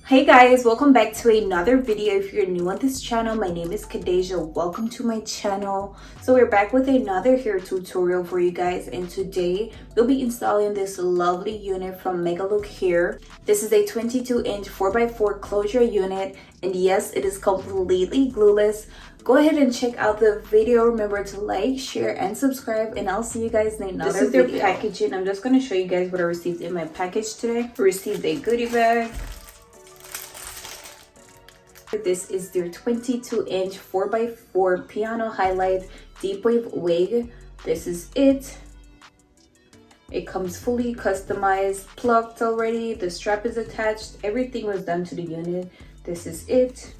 Hey guys, welcome back to another video. If you're new on this channel, my name is Kadeja. Welcome to my channel. So we're back with another hair tutorial for you guys, and today we'll be installing this lovely unit from Megalook hair. This is a 22-inch 4x4 closure unit, and yes, it is completely glueless. Go ahead and check out the video. Remember to like, share, and subscribe, and I'll see you guys in another video. This is their packaging. I'm just going to show you guys what I received in my package today. I received a goodie bag. This is their 22-inch 4x4 piano highlight deep wave wig. This is it. It comes fully customized, plucked already. The strap is attached. Everything was done to the unit. This is it.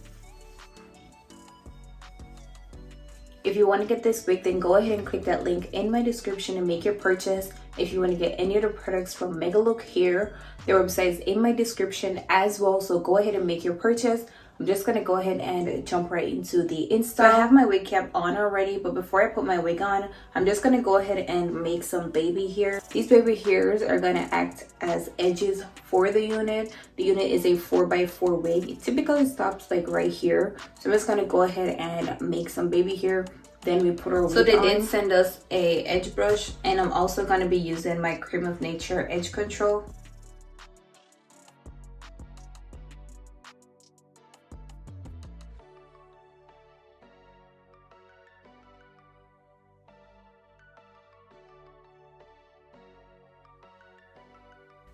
If you want to get this wig, then go ahead and click that link in my description and make your purchase. If you want to get any of the products from Megalook hair, their website is in my description as well, so go ahead and make your purchase. I'm just going to go ahead and jump right into the install. So I have my wig cap on already, but before I put my wig on, I'm just going to go ahead and make some baby hair. These baby hairs are going to act as edges for the unit. The unit is a 4x4 wig. It typically stops like right here. So I'm just going to go ahead and make some baby hair. Then we put our wig on. So they did send us a edge brush, and I'm also going to be using my Cream of Nature edge control.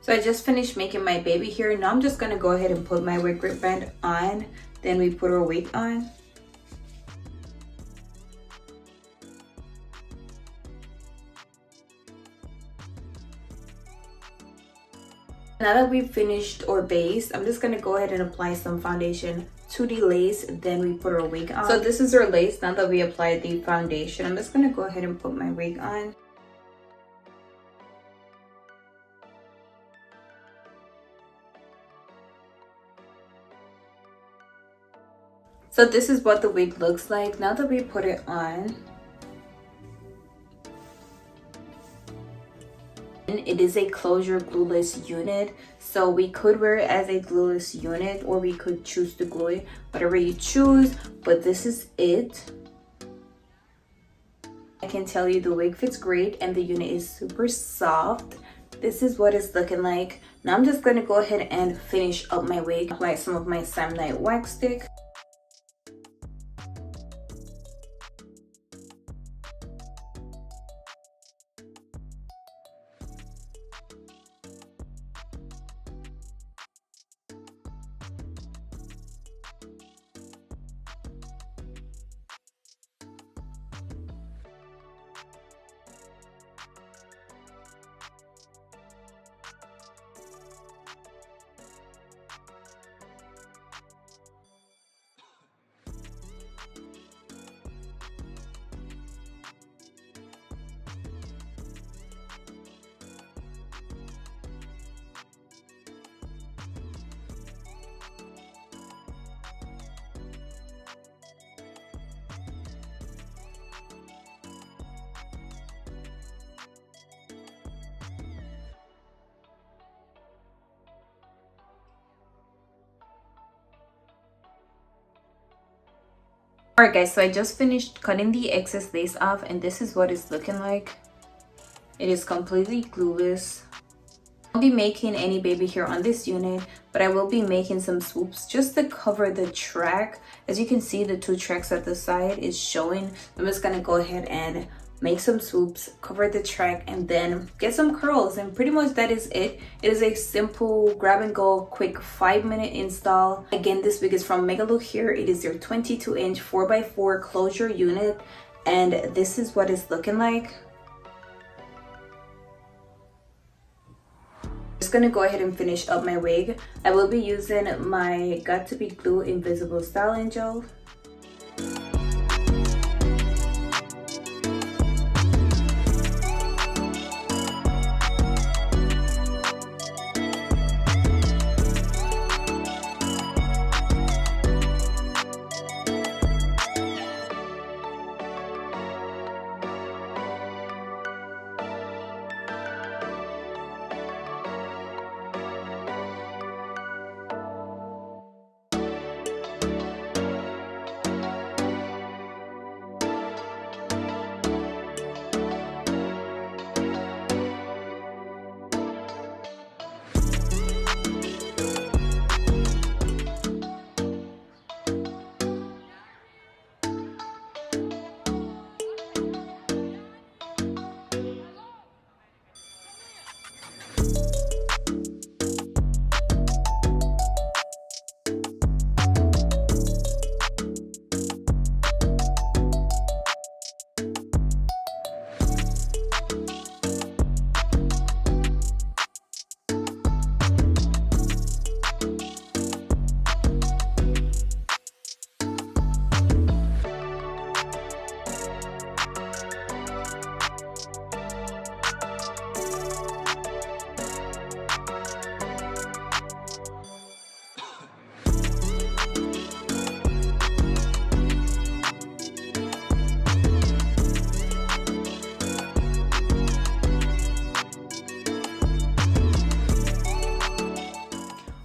So I just finished making my baby hair. Now I'm just going to go ahead and put my wig grip band on. Then we put our wig on. Now that we've finished our base, I'm just going to go ahead and apply some foundation to the lace. Then we put our wig on. So this is our lace. Now that we applied the foundation, I'm just going to go ahead and put my wig on. So this is what the wig looks like now that we put it on. And it is a closure glueless unit, so we could wear it as a glueless unit, or we could choose to glue it, whatever you choose, but this is it. I can tell you the wig fits great and the unit is super soft. This is what it's looking like. Now I'm just going to go ahead and finish up my wig. Apply some of my Samnite wax stick. Alright guys, so I just finished cutting the excess lace off, and this is what it's looking like. It is completely glueless. I won't be making any baby hair on this unit, but I will be making some swoops just to cover the track. As you can see, the two tracks at the side is showing. I'm just gonna go ahead and make some swoops, cover the track, and then get some curls, and pretty much that is it. It is a simple grab and go quick 5-minute install. Again, this wig is from Megalook hair. It is their 22-inch 4x4 closure unit, and this is what it's looking like. Just gonna go ahead and finish up my wig. I will be using my Got to Be Glue Invisible Styling Gel.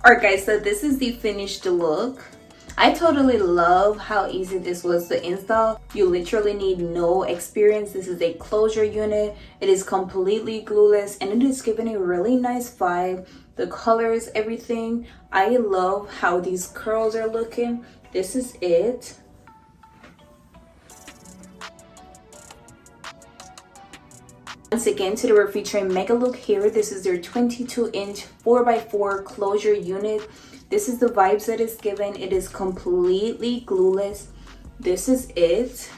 Alright guys, so this is the finished look. I totally love how easy this was to install. You literally need no experience. This is a closure unit. It is completely glueless and it is giving a really nice vibe. The colors, everything. I love how these curls are looking. This is it. Once again, today we're featuring Megalook here. This is their 22-inch 4x4 closure unit. This is the vibes that it's given. It is completely glueless. This is it.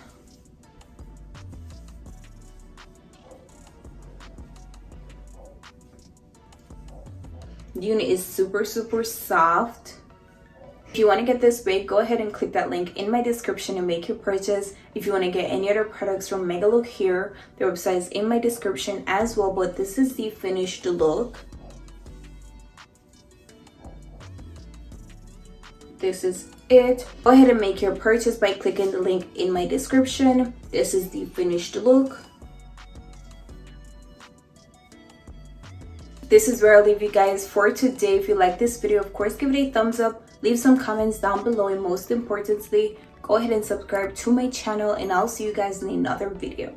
The unit is super soft. If you want to get this wig, go ahead and click that link in my description and make your purchase. If you want to get any other products from Megalook here, their website is in my description as well, but this is the finished look. This is it. Go ahead and make your purchase by clicking the link in my description. This is the finished look. This is where I'll leave you guys for today. If you like this video, of course, give it a thumbs up. Leave some comments down below, and most importantly, go ahead and subscribe to my channel, and I'll see you guys in another video.